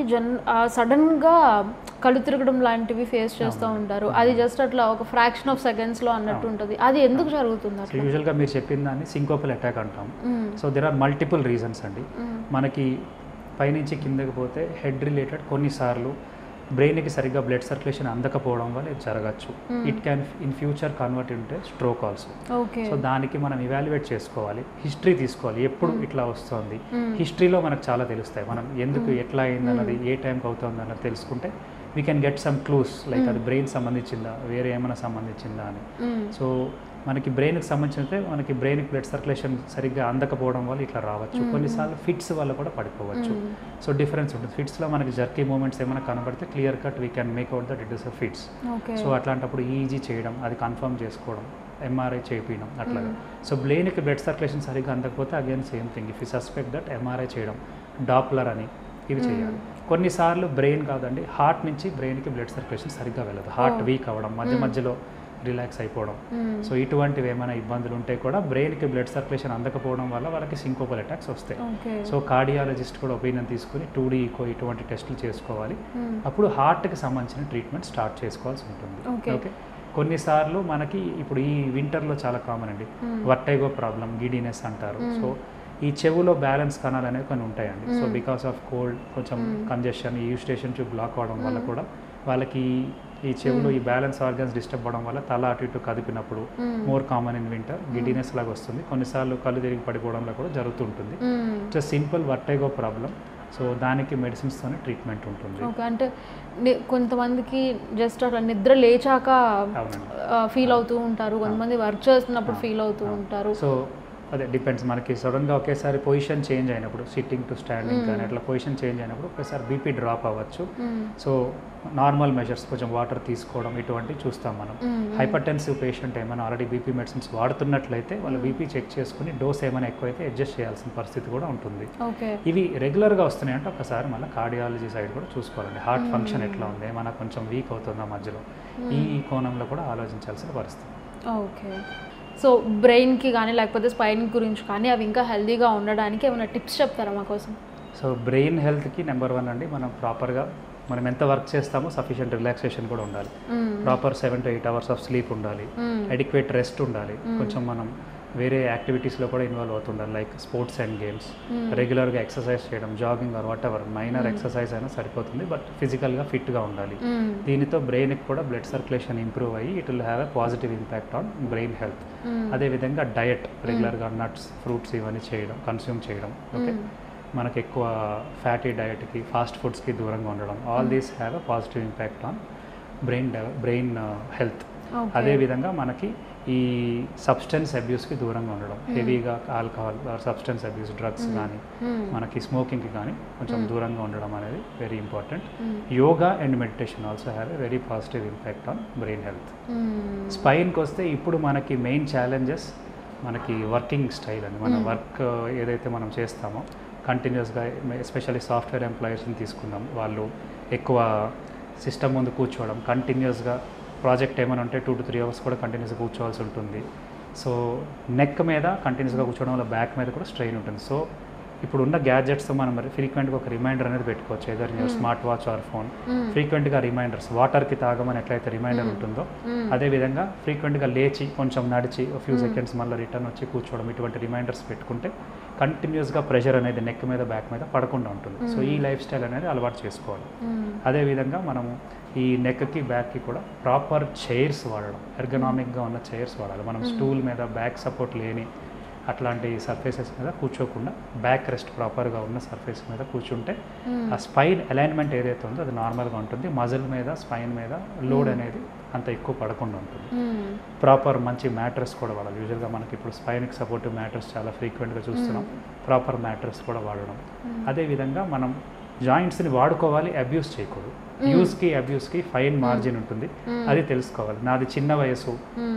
సడన్గా కళ్ళు తిరగడం లాంటివి ఫేస్ చేస్తూ ఉంటారు, అది జస్ట్ అట్లా ఒక ఫ్రాక్షన్ ఆఫ్ సెకండ్స్లో అన్నట్టు ఉంటుంది, అది ఎందుకు జరుగుతుంది? యూజువల్గా మీరు చెప్పిన దాన్ని సింకోపల్ అటాక్ అంటాం. So there are multiple reasons అండి. మనకి పైనుంచి కిందకి పోతే హెడ్ రిలేటెడ్ కొన్నిసార్లు బ్రెయిన్కి సరిగ్గా బ్లడ్ సర్క్యులేషన్ అందకపోవడం వల్ల ఇది జరగచ్చు. It can in future convert ఇంటే స్ట్రోక్ ఆల్సో. సో దానికి మనం ఇవాల్యుయేట్ చేసుకోవాలి, హిస్టరీ తీసుకోవాలి, ఎప్పుడు ఇట్లా వస్తుంది. హిస్టరీలో మనకు చాలా తెలుస్తాయి, మనం ఎందుకు ఎట్లా అయిందన్నది, ఏ టైంకి అవుతుంది అన్నది తెలుసుకుంటే we can get some clues, like అది బ్రెయిన్ సంబంధించిందా, వేరే ఏమైనా సంబంధించిందా అని. సో మనకి బ్రెయిన్కి సంబంధించినట్టే మనకి బ్రెయిన్కి బ్లడ్ సర్క్యులేషన్ సరిగ్గా అందకపోవడం వల్ల ఇట్లా రావచ్చు. కొన్నిసార్లు ఫిట్స్ వల్ల కూడా పడిపోవచ్చు. సో డిఫరెన్స్ ఉంటుంది. ఫిట్స్లో మనకి జర్కీ మూమెంట్స్ ఏమైనా కనబడితే clear cut we can make out that it is a fits. So అట్లాంటప్పుడు ఈజీ చేయడం, అది కన్ఫర్మ్ చేసుకోవడం, ఎంఆర్ఐ చేయించడం అట్లాగా. సో బ్రెయిన్కి బ్లడ్ సర్క్యులేషన్ సరిగ్గా అందకపోతే again same thing, if you suspect that MRI చేయడం, డాప్లర్ అని ఇవి చేయాలి. కొన్నిసార్లు బ్రెయిన్ కాదండి, హార్ట్ నుంచి బ్రెయిన్కి బ్లడ్ సర్క్యులేషన్ సరిగ్గా వెళ్ళదు, హార్ట్ వీక్ అవ్వడం, మధ్య మధ్యలో రిలాక్స్ అయిపోవడం. సో ఇటువంటివి ఏమైనా ఇబ్బందులు ఉంటే కూడా బ్రెయిన్కి బ్లడ్ సర్క్యులేషన్ అందకపోవడం వల్ల వాళ్ళకి సింకోపల్ అటాక్స్ వస్తాయి. సో కార్డియాలజిస్ట్ కూడా ఒపీనియన్ తీసుకుని 2D ఈకో ఇటువంటి టెస్టులు చేసుకోవాలి. అప్పుడు హార్ట్కి సంబంధించిన ట్రీట్మెంట్ స్టార్ట్ చేసుకోవాల్సి ఉంటుంది. ఓకే, కొన్నిసార్లు మనకి ఇప్పుడు ఈ వింటర్లో చాలా కామన్ అండి, వర్టైగో ప్రాబ్లం, గిడీనెస్ అంటారు. సో ఈ చెవులో బ్యాలెన్స్ కణాలు అనేవి కొన్ని ఉంటాయండి. సో బికాస్ ఆఫ్ కోల్డ్, కొంచెం కంజెషన్, ఈ స్టేషన్ ట్యూబ్ బ్లాక్ అవడం వల్ల కూడా వాళ్ళకి ఈ చెవులో ఈ బ్యాలెన్స్ ఆర్గన్స్ డిస్టర్బ్ అవ్వడం వల్ల తల అటు ఇటు కదిపినప్పుడు more common in winter giddiness లాగా వస్తుంది. కొన్నిసార్లు కళ్ళు తిరిగి పడిపోవడంలో కూడా జరుగుతుంటుంది. It's simple vertigo problem. So దానికి మెడిసిన్స్తోనే ట్రీట్మెంట్ ఉంటుంది. ఓకే, అంటే కొంతమందికి జస్ట్ అట్లా నిద్ర లేచాక ఫీల్ అవుతూ ఉంటారు, కొంతమంది వర్క్ చేస్తున్నప్పుడు ఫీల్ అవుతూ ఉంటారు. సో అదే డిపెండ్స్, మనకి సడన్గా ఒకేసారి పొజిషన్ చేంజ్ అయినప్పుడు, సిట్టింగ్ టు స్టాండింగ్ కానీ అట్లా పొజిషన్ చేంజ్ అయినప్పుడు ఒకేసారి బీపీ డ్రాప్ అవ్వచ్చు. సో నార్మల్ మెజర్స్, కొంచెం వాటర్ తీసుకోవడం, ఇటువంటివి చూస్తాం మనం. హైపర్టెన్సివ్ పేషెంట్ ఏమైనా ఆల్రెడీ బీపీ మెడిసిన్స్ వాడుతున్నట్లయితే వాళ్ళు బీపీ చెక్ చేసుకుని డోస్ ఏమైనా ఎక్కువైతే అడ్జస్ట్ చేయాల్సిన పరిస్థితి కూడా ఉంటుంది. ఇవి రెగ్యులర్గా వస్తున్నాయంటే ఒకసారి మళ్ళీ కార్డియాలజీ సైడ్ కూడా చూసుకోవాలండి, హార్ట్ ఫంక్షన్ ఎట్లా ఉంది, ఏమైనా కొంచెం వీక్ అవుతుందా మధ్యలో, ఈ కోణంలో కూడా ఆలోచించాల్సిన పరిస్థితి. ఓకే, సో బ్రెయిన్కి కానీ లేకపోతే స్పైన్ గురించి కానీ అవి ఇంకా హెల్తీగా ఉండడానికి ఏమైనా టిప్స్ చెప్తారా మా కోసం? సో బ్రెయిన్ హెల్త్కి నెంబర్ 1 అండి, మనం ప్రాపర్గా మనం ఎంత వర్క్ చేస్తామో సఫిషియెంట్ రిలాక్సేషన్ కూడా ఉండాలి. Proper 7 to 8 hours of sleep ఉండాలి. అడిక్వేట్ రెస్ట్ ఉండాలి. కొంచెం మనం వేరే యాక్టివిటీస్లో కూడా ఇన్వాల్వ్ అవుతుండాలి, లైక్ స్పోర్ట్స్ అండ్ గేమ్స్. రెగ్యులర్గా ఎక్సర్సైజ్ చేయడం, jogging or whatever, minor exercise అయినా సరిపోతుంది, బట్ ఫిజికల్గా ఫిట్గా ఉండాలి. దీనితో బ్రెయిన్కి కూడా బ్లడ్ సర్క్యులేషన్ ఇంప్రూవ్ అయ్యి it will have a positive impact on brain health. అదేవిధంగా డయట్, రెగ్యులర్గా నట్స్, ఫ్రూట్స్ ఇవన్నీ చేయడం, కన్స్యూమ్ చేయడం. ఓకే, మనకు ఎక్కువ ఫ్యాటీ డయట్కి, ఫాస్ట్ ఫుడ్స్కి దూరంగా ఉండడం, all these have a positive impact on brain health. అదేవిధంగా మనకి ఈ సబ్స్టెన్స్ అబ్యూస్కి దూరంగా ఉండడం, హెవీగా ఆల్కహాల్ సబ్స్టెన్స్ అబ్యూస్, డ్రగ్స్ కానీ మనకి స్మోకింగ్కి కానీ కొంచెం దూరంగా ఉండడం అనేది very important. Yoga and meditation also have a very positive impact on brain health. స్పైన్కి వస్తే ఇప్పుడు మనకి మెయిన్ ఛాలెంజెస్ మనకి వర్కింగ్ స్టైల్ అని, మన వర్క్ ఏదైతే మనం చేస్తామో కంటిన్యూస్గా, ఎస్పెషల్లీ సాఫ్ట్వేర్ ఎంప్లాయీస్ని తీసుకుందాం, వాళ్ళు ఎక్కువ సిస్టమ్ ముందు కూర్చోవడం, కంటిన్యూస్గా ప్రాజెక్ట్ ఏమైనా ఉంటే 2 to 3 hours కూడా కంటిన్యూస్గా కూర్చోవాల్సి ఉంటుంది. సో నెక్ మీద కంటిన్యూస్గా కూర్చోవడం వల్ల బ్యాక్ మీద కూడా స్ట్రెయిన్ ఉంటుంది. సో ఇప్పుడు ఉన్న గ్యాడ్జెట్స్తో మనం ఫ్రీక్వెంట్గా ఒక రిమైండర్ అనేది పెట్టుకోవచ్చు, either your smart watch or phone. ఫ్రీక్వెంట్గా రిమైండర్స్, వాటర్కి తాగమని ఎట్లయితే రిమైండర్ ఉంటుందో అదేవిధంగా ఫ్రీక్వెంట్గా లేచి కొంచెం నడిచి ఫ్యూ సెకండ్స్ మళ్ళీ రిటర్న్ వచ్చి కూర్చోవడం, ఇటువంటి రిమైండర్స్ పెట్టుకుంటే కంటిన్యూస్గా ప్రెషర్ అనేది నెక్ మీద, బ్యాక్ మీద పడకుండా ఉంటుంది. సో ఈ లైఫ్ స్టైల్ అనేది అలవాటు చేసుకోవాలి. అదేవిధంగా మనము ఈ నెక్కి, బ్యాక్కి కూడా ప్రాపర్ చైర్స్ వాడడం, ఎర్గనామిక్గా ఉన్న చైర్స్ వాడాలి. మనం స్టూల్ మీద బ్యాక్ సపోర్ట్ లేని అట్లాంటి సర్ఫేసెస్ మీద కూర్చోకుండా బ్యాక్ రెస్ట్ ప్రాపర్గా ఉన్న సర్ఫేస్ మీద కూర్చుంటే ఆ స్పైన్ అలైన్మెంట్ ఏదైతే ఉందో అది నార్మల్గా ఉంటుంది. మజిల్ మీద, స్పైన్ మీద లోడ్ అనేది అంత ఎక్కువ పడకుండా ఉంటుంది. ప్రాపర్ మంచి మ్యాట్రెస్ కూడా వాడాలి. యూజువల్గా మనకి ఇప్పుడు స్పైన్కి సపోర్టివ్ మ్యాట్రెస్ చాలా ఫ్రీక్వెంట్గా చూస్తున్నాం, ప్రాపర్ మ్యాట్రెస్ కూడా వాడడం. అదేవిధంగా మనం జాయింట్స్ని వాడుకోవాలి, అబ్యూస్ చేయకూడదు. యూస్కి అబ్యూస్కి ఫైన్ మార్జిన్ ఉంటుంది, అది తెలుసుకోవాలి. నాది చిన్న వయసు,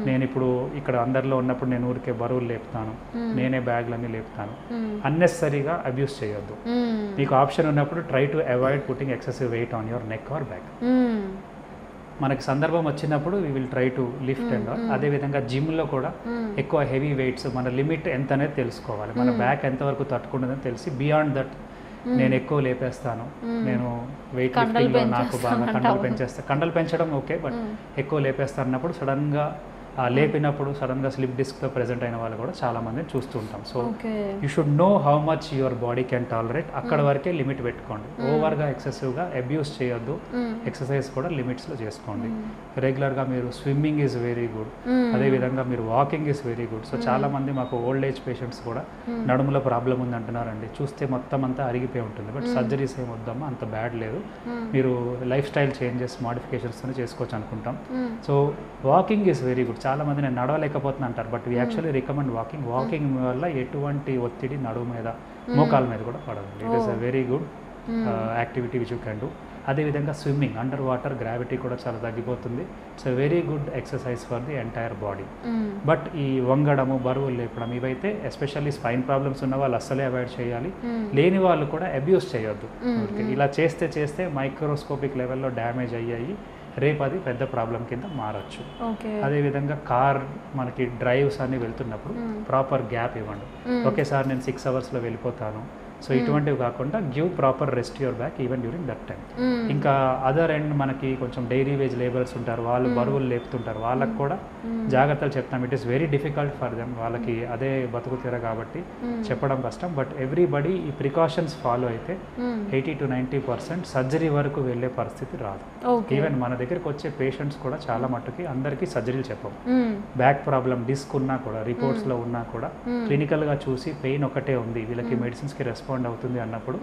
నేను ఇప్పుడు ఇక్కడ అందరిలో ఉన్నప్పుడు నేను ఊరికే బరువులు లేపుతాను, నేనే బ్యాగ్లన్నీ లేపుతాను, అన్నెసరీగా అబ్యూస్ చేయొద్దు. మీకు ఆప్షన్ ఉన్నప్పుడు try to avoid putting excessive wait on your neck are back. మనకి సందర్భం వచ్చినప్పుడు we will try to lift and all. అదేవిధంగా జిమ్లో కూడా ఎక్కువ హెవీ వెయిట్స్, మన లిమిట్ ఎంత అనేది తెలుసుకోవాలి, మన బ్యాక్ ఎంతవరకు తట్టుకుంటుందని తెలిసి బియాండ్ దట్ నేను ఎక్కువ లేపేస్తాను, నేను వెయిట్ లిఫ్టింగ్లో నాకు బాగా కండలు పెంచేస్తాను, కండలు పెంచడం ఓకే, బట్ ఎక్కువ లేపేస్తాను అన్నప్పుడు సడన్గా లేపినప్పుడు సడన్గా స్లిప్ డిస్క్తో ప్రెజెంట్ అయిన వాళ్ళు కూడా చాలా మందిని చూస్తూ ఉంటాం. So okay. You should know how much your body can tolerate. అక్కడ వరకే లిమిట్ పెట్టుకోండి. ఓవర్గా ఎక్సెసివ్గా అబ్యూస్ చేయొద్దు. ఎక్సర్సైజ్ కూడా లిమిట్స్లో చేసుకోండి. రెగ్యులర్గా మీరు స్విమ్మింగ్ ఈజ్ వెరీ గుడ్. అదేవిధంగా మీరు walking is very good. So చాలా మంది మాకు ఓల్డ్ ఏజ్ పేషెంట్స్ కూడా నడుములో ప్రాబ్లం ఉంది అంటున్నారండి. చూస్తే మొత్తం అంతా అరిగిపోయి ఉంటుంది, బట్ సర్జరీస్ ఏం వద్దమ్మా, అంత బ్యాడ్ లేదు, మీరు లైఫ్ స్టైల్ చేంజెస్ మాడిఫికేషన్స్తోనే చేసుకోవచ్చు అనుకుంటాం. So walking is very good. చాలా మంది నేను నడవలేకపోతున్నా అంటారు, but we actually recommend walking. Walking వల్ల ఎటువంటి ఒత్తిడి నడుము మీద మోకాల మీద కూడా పడదు. It is a very good activity which you can do. అదేవిధంగా స్విమ్మింగ్, అండర్ వాటర్ గ్రావిటీ కూడా చాలా తగ్గిపోతుంది. It's a very good exercise for the entire body. But ఈ వంగడము, బరువులు లేపడం ఇవైతే ఎస్పెషల్లీ స్పైన్ ప్రాబ్లమ్స్ ఉన్న వాళ్ళు అస్సలే అవాయిడ్ చేయాలి. లేని వాళ్ళు కూడా అబ్యూస్ చేయొద్దు. ఇలా చేస్తే మైక్రోస్కోపిక్ లెవెల్లో డ్యామేజ్ అయ్యాయి, రేపు అది పెద్ద ప్రాబ్లం కింద మారచ్చు. అదేవిధంగా కార్ మనకి డ్రైవ్స్ అన్ని వెళ్తున్నప్పుడు ప్రాపర్ గ్యాప్ ఇవ్వండి. ఒకేసారి నేను 6 అవర్స్లో వెళ్ళిపోతాను, సో ఇటువంటివి కాకుండా give proper rest your back even during that time. ఇంకా అదర్ ఎండ్ మనకి కొంచెం డైలీ వేజ్ లేబర్స్ ఉంటారు, వాళ్ళు బరువులు లేపుతుంటారు, వాళ్ళకి కూడా జాగ్రత్తలు చెప్తాం. It is very difficult for them, వాళ్ళకి అదే బతుకుతీర కాబట్టి చెప్పడం కష్టం. బట్ ఎవ్రీబడి ఈ ప్రికాషన్స్ ఫాలో అయితే 80 to 90% సర్జరీ వరకు వెళ్ళే పరిస్థితి రాదు. ఈవెన్ మన దగ్గరికి వచ్చే పేషెంట్స్ కూడా చాలా మట్టుకి అందరికీ సర్జరీలు చెప్పం. బ్యాక్ ప్రాబ్లం, డిస్క్ ఉన్నా కూడా, రిపోర్ట్స్లో ఉన్నా కూడా క్లినికల్గా చూసి పెయిన్ ఒకటే ఉంది, వీళ్ళకి మెడిసిన్స్కి రెస్పాండ్ అవుతుంది అన్నప్పుడు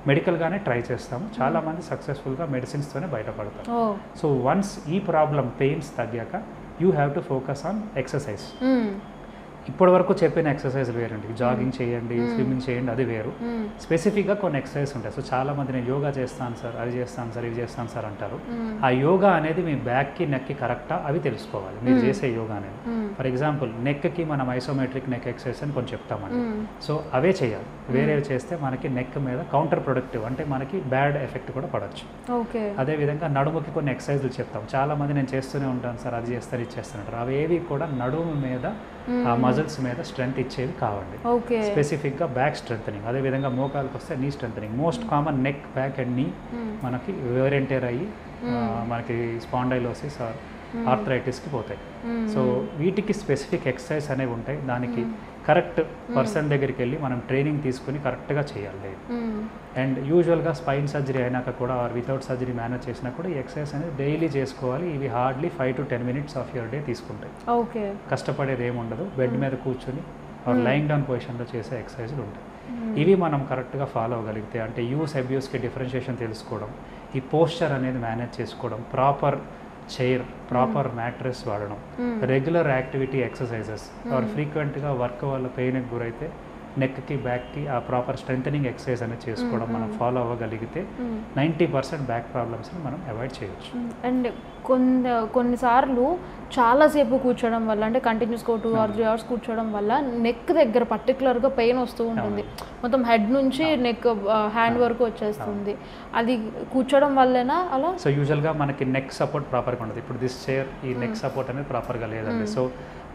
మెడికల్గానే ట్రై చేస్తాము. చాలా మంది సక్సెస్ఫుల్గా మెడిసిన్స్తోనే బయటపడతారు. సో వన్స్ ఈ ప్రాబ్లం పెయిన్స్ తగ్గాక you have to focus on exercise. ఇప్పటి వరకు చెప్పిన ఎక్సర్సైజ్ వేరండి. జాగింగ్ చేయండి, స్విమ్మింగ్ చేయండి, అది వేరు. స్పెసిఫిక్గా కొన్ని ఎక్సర్సైజ్ ఉంటాయి. సో చాలా మంది నేను యోగా చేస్తాను సార్, అది చేస్తాను సార్, ఇది చేస్తాను సార్ అంటారు. ఆ యోగా అనేది మీ బ్యాక్కి నెక్కి కరెక్టా అవి తెలుసుకోవాలి మీరు చేసే యోగా అనేది. ఫర్ ఎగ్జాంపుల్ నెక్కి మనం ఐసోమెట్రిక్ నెక్ ఎక్సర్సైజ్ అని కొన్ని చెప్తామండి. సో అవే చేయాలి. వేరేవి చేస్తే మనకి నెక్ మీద కౌంటర్ ప్రొడక్టివ్, అంటే మనకి బ్యాడ్ ఎఫెక్ట్ కూడా పడవచ్చు. అదేవిధంగా నడుముకి కొన్ని ఎక్సర్సైజ్లు చెప్తాం. చాలా మంది నేను చేస్తూనే ఉంటాను సార్, అది చేస్తారు, ఇది చేస్తానంటారు. అవేవి కూడా నడుము మీద, ఆ మజిల్స్ మీద స్ట్రెంత్ ఇచ్చేవి కావండి. స్పెసిఫిక్గా బ్యాక్ స్ట్రెంథనింగ్, అదేవిధంగా మోకాలకు వస్తే నీ strengthening. Most common neck, back and నీ మనకి వేర్ అండ్ టేర్ అయ్యి మనకి స్పాండైలోసిస్ ఆర్ ఆర్థరైటిస్కి పోతాయి. సో వీటికి స్పెసిఫిక్ ఎక్సర్సైజ్ అనేవి ఉంటాయి. దానికి కరెక్ట్ పర్సన్ దగ్గరికి వెళ్ళి మనం ట్రైనింగ్ తీసుకుని కరెక్ట్గా చేయాలి. అండ్ యూజువల్గా స్పైన్ సర్జరీ అయినాక కూడా ఆర్ వితౌట్ సర్జరీ మేనేజ్ చేసినా కూడా ఈ ఎక్సర్సైజ్ అనేది డైలీ చేసుకోవాలి. ఇవి hardly 5 to 10 minutes of your day తీసుకుంటాయి. కష్టపడేది ఏముండదు. బెడ్ మీద కూర్చొని ఆర్ లయింగ్ డౌన్ పొజిషన్లో చేసే ఎక్సర్సైజ్లు ఉంటాయి. ఇవి మనం కరెక్ట్గా ఫాలో అవ్వగలిగితే, అంటే యూస్ అబ్యూస్కి డిఫరెన్షియేషన్ తెలుసుకోవడం, ఈ పోస్చర్ అనేది మేనేజ్ చేసుకోవడం, ప్రాపర్ చైర్, ప్రాపర్ మ్యాట్రెస్ వాడడం, రెగ్యులర్ యాక్టివిటీ ఎక్సర్సైజెస్ ఆర్ ఫ్రీక్వెంట్గా వర్క్ వల్ల పెయిన్కి గురైతే నెక్కి, బ్యాక్కి ఆ ప్రాపర్ స్ట్రెంథనింగ్ ఎక్సర్సైజ్ అనేది చేసుకోవడం మనం ఫాలో అవ్వగలిగితే 90% బ్యాక్ ప్రాబ్లమ్స్ని మనం అవాయిడ్ చేయొచ్చు. అండ్ కొన్నిసార్లు చాలాసేపు కూర్చోవడం వల్ల, అంటే కంటిన్యూస్గా 2 or 3 hours కూర్చోవడం వల్ల నెక్ దగ్గర పర్టికులర్గా పెయిన్ వస్తూ ఉంటుంది. మొత్తం హెడ్ నుంచి నెక్, హ్యాండ్ వరకు వచ్చేస్తుంది. అది కూర్చోవడం వల్లేనా అలా? సో యూజువల్గా మనకి నెక్ సపోర్ట్ ప్రాపర్గా ఉండదు. ఇప్పుడు దిస్ చైర్, ఈ నెక్ సపోర్ట్ అనేది ప్రాపర్గా లేదండి. సో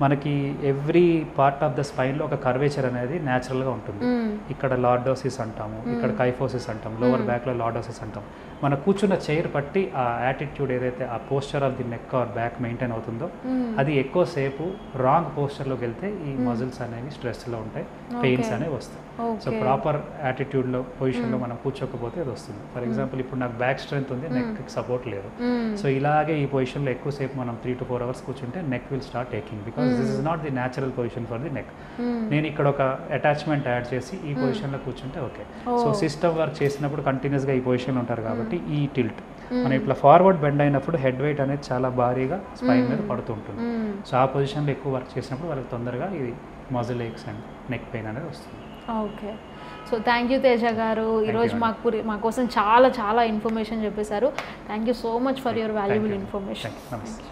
మనకి ఎవ్రీ పార్ట్ ఆఫ్ ద స్పైన్లో ఒక కర్వేచర్ అనేది న్యాచురల్గా ఉంటుంది. ఇక్కడ లార్డోసిస్ అంటాము, ఇక్కడ కైఫోసిస్ అంటాం, లోవర్ బ్యాక్లో లార్డోసిస్ అంటాం. మన కూర్చున్న చైర్ బట్టి ఆ యాటిట్యూడ్ ఏదైతే ఆ posture of the neck are back maintain అవుతుందో అది ఎక్కువసేపు రాంగ్ పోస్చర్లోకి వెళ్తే ఈ మజిల్స్ అనేవి స్ట్రెస్లో ఉంటాయి, పెయిన్స్ అనేవి వస్తాయి. సో ప్రాపర్ యాటిట్యూడ్లో, పొజిషన్లో మనం కూర్చోకపోతే అది వస్తుంది. ఫర్ ఎగ్జాంపుల్ ఇప్పుడు నాకు బ్యాక్ స్ట్రెంత్ ఉంది, నెక్ సపోర్ట్ లేదు. సో ఇలాగే ఈ పొజిషన్లో ఎక్కువసేపు మనం 3 to 4 hours కూర్చుంటే neck will start taking, because this is not the natural position for the neck. నేను ఇక్కడ ఒక అటాచ్మెంట్ యాడ్ చేసి ఈ పొజిషన్లో కూర్చుంటే ఓకే. సో సిస్టమ్ వర్క్ చేసినప్పుడు కంటిన్యూస్గా ఈ పొజిషన్లో ఉంటారు కాబట్టి ఈ టిల్ట్ మనం ఇట్లా ఫార్వర్డ్ బెండ్ అయినప్పుడు హెడ్ వెయిట్ అనేది చాలా భారీగా స్పైన్ మీద పడుతుంటుంది. సో ఆ పొజిషన్లో ఎక్కువ వర్క్ చేసినప్పుడు వాళ్ళకి తొందరగా ఇది muscle aches and neck pain అనేది వస్తుంది. Okay. So thank you Teja గారు, ఈరోజు మా కోసం చాలా ఇన్ఫర్మేషన్ చెప్పేశారు. Thank you so much for your valuable information. నమస్తే.